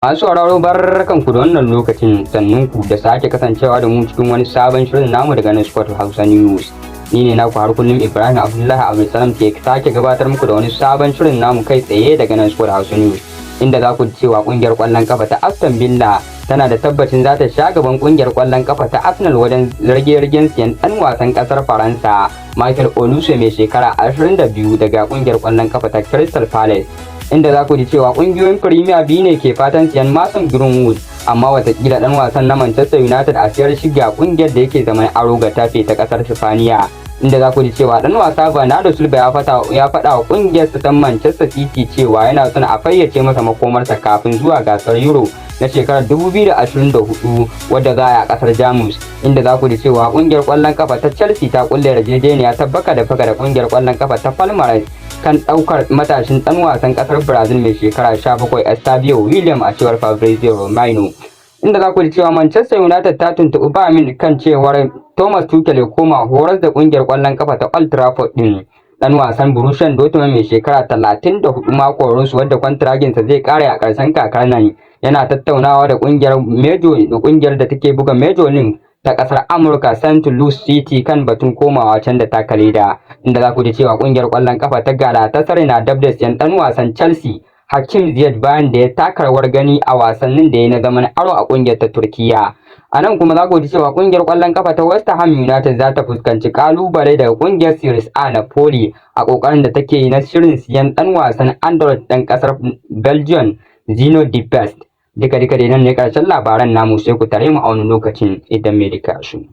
Masu sauraro barkanku da wannan lokacin, sannunku da sake kasancewa da mu cikin wani sabon shirin namu daga nan Sport Hausa News. Ni ne naku har kullum Ibrahim Abdullahi Abdulsalam ke sake gabatar muku da wani sabon shirin namu kai tsaye daga nan Sport Hausa News. Inda za ku ji cewa kungiyar kwallon kafa ta Aston Villa tana da tabbacin za ta sha gaban kungiyar kwallon kafa ta Arsenal wajen rage-ragen siyan dan wasan kasar Faransa Michael Olise mai shekara 22 daga kungiyar kwallon kafa ta Crystal Palace. Inda za ku ji cewa kungiyoyin Premier biyu ne ke fatan siyan Mason Greenwood, amma watakila dan wasan na Manchester United a siyar shiga kungiyar da yake zaman aro ga tafe ta kasar Sifaniya. Inda za ku ji cewa dan wasa Bernardo Silva ya faɗa wa kungiyar ta Manchester City cewa yana son a fayyace masa makomarsa kafin zuwa gasar Euro na shekarar 2024 wadda za a kasar Jamus. Inda za ku ji cewa kungiyar kwallon kafa ta Chelsea ta kulle yarjejeniya ta baka da kungiyar kwallon kafa ta Palmeiras kan daukar matashin dan wasan kasar Brazil mai shekara 17 Estadio William a cewar Fabrizio Romano. Inda za ku ji cewa Manchester United ta tuntuɓi Bamin kan cewar Thomas Tuchel ya koma horas da kungiyar kwallon kafa ta Old Trafford din. Dan wasan Borussia Dortmund mai shekara 34 mako Reus wadda kwantiraginsa zai kare a ƙarshen kakar nan yana tattaunawa da kungiyar da take buga Major League ta kasar Amurka St. Louis City kan batun komawa can da taka leda. Inda za ku ji cewa kungiyar kwallon kafa ta Galatasaray na dab da siyan dan wasan Chelsea Hakim Ziyech bayan da ya taka rawar gani a wasannin da ya na zaman aro a kungiyar ta Turkiya. A nan kuma za ku ji cewa kungiyar kwallon kafa ta West Ham United za ta fuskanci kalubale daga kungiyar Serie A Napoli a kokarin da take yi na shirin siyan dan wasan Android dan kasar Belgium Zino de Best. Duka dai nan ne karshen labaran namu, sai ku tare mu a wani lokacin idan mai dika su.